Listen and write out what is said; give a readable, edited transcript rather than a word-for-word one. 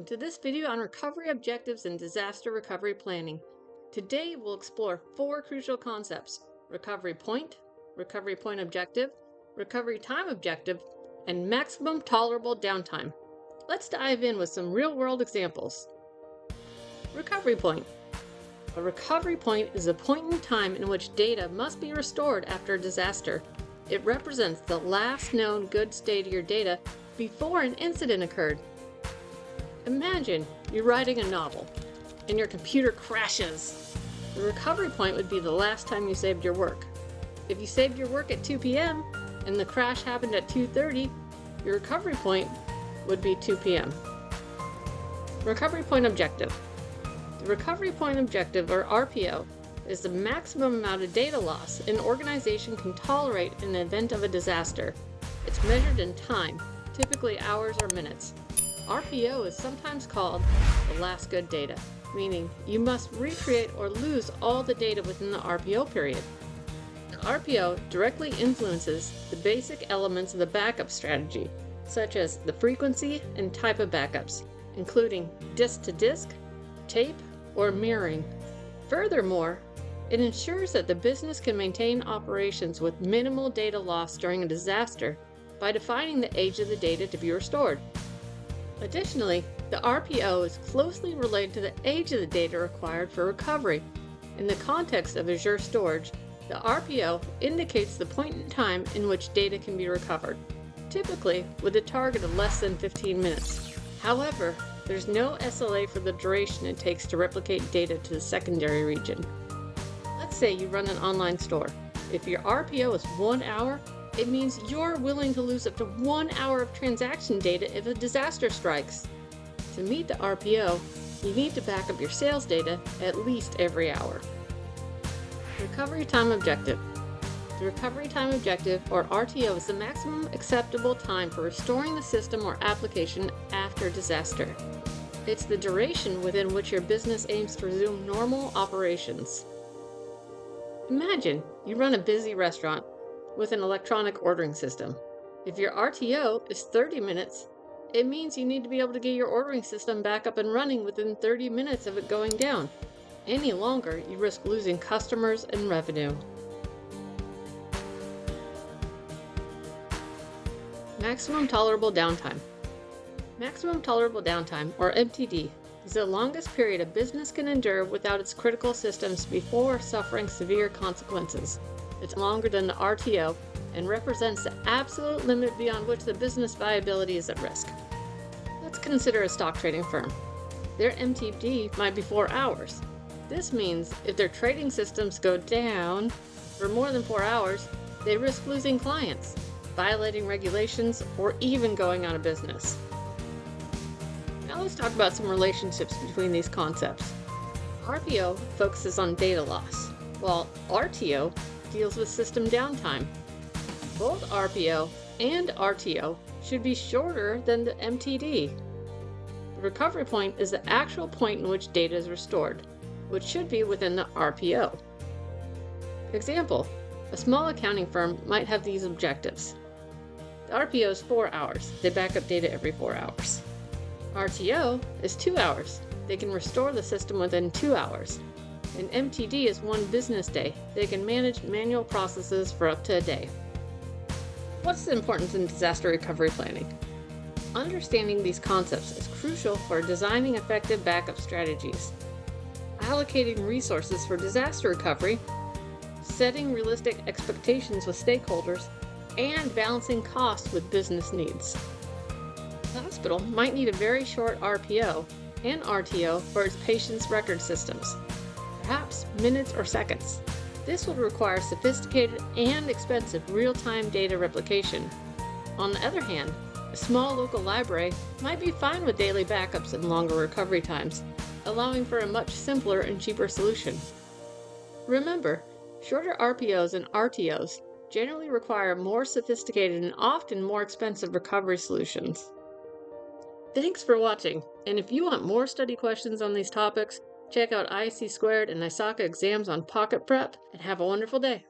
Welcome to this video on recovery objectives and disaster recovery planning. Today we'll explore 4 crucial concepts: recovery point objective, recovery time objective, and maximum tolerable downtime. Let's dive in with some real-world examples. Recovery point. A recovery point is a point in time in which data must be restored after a disaster. It represents the last known good state of your data before an incident occurred. Imagine you're writing a novel and your computer crashes. The recovery point would be the last time you saved your work. If you saved your work at 2 p.m. and the crash happened at 2:30, your recovery point would be 2 p.m. Recovery point objective. The recovery point objective, or RPO, is the maximum amount of data loss an organization can tolerate in the event of a disaster. It's measured in time, typically hours or minutes. RPO is sometimes called the last good data, meaning you must recreate or lose all the data within the RPO period. The RPO directly influences the basic elements of the backup strategy, such as the frequency and type of backups, including disk-to-disk, tape, or mirroring. Furthermore, it ensures that the business can maintain operations with minimal data loss during a disaster by defining the age of the data to be restored. Additionally, the RPO is closely related to the age of the data required for recovery. In the context of Azure storage, the RPO indicates the point in time in which data can be recovered, typically with a target of less than 15 minutes. However, there's no SLA for the duration it takes to replicate data to the secondary region. Let's say you run an online store. If your RPO is 1 hour, it means you're willing to lose up to 1 hour of transaction data if a disaster strikes. To meet the RPO, you need to back up your sales data at least every hour. Recovery time objective. The recovery time objective, or RTO, is the maximum acceptable time for restoring the system or application after a disaster. It's the duration within which your business aims to resume normal operations. Imagine you run a busy restaurant with an electronic ordering system. If your RTO is 30 minutes, it means you need to be able to get your ordering system back up and running within 30 minutes of it going down. Any longer, you risk losing customers and revenue. Maximum tolerable downtime. Maximum tolerable downtime, or MTD, is the longest period a business can endure without its critical systems before suffering severe consequences. It's longer than the RTO and represents the absolute limit beyond which the business viability is at risk. Let's consider a stock trading firm. Their MTD might be 4 hours. This means if their trading systems go down for more than 4 hours, they risk losing clients, violating regulations, or even going out of business. Now let's talk about some relationships between these concepts. RPO focuses on data loss, while RTO deals with system downtime. Both RPO and RTO should be shorter than the MTD. The recovery point is the actual point in which data is restored, which should be within the RPO. Example: a small accounting firm might have these objectives. The RPO is 4 hours. They back up data every 4 hours. RTO is 2 hours. They can restore the system within 2 hours. And MTD is 1 business day. They can manage manual processes for up to a day. What's the importance in disaster recovery planning? Understanding these concepts is crucial for designing effective backup strategies, allocating resources for disaster recovery, setting realistic expectations with stakeholders, and balancing costs with business needs. The hospital might need a very short RPO and RTO for its patients' record systems, perhaps minutes or seconds. This would require sophisticated and expensive real-time data replication. On the other hand, a small local library might be fine with daily backups and longer recovery times, allowing for a much simpler and cheaper solution. Remember, shorter RPOs and RTOs generally require more sophisticated and often more expensive recovery solutions. Thanks for watching, and if you want more study questions on these topics, check out IC2 and ISACA exams on Pocket Prep, and have a wonderful day.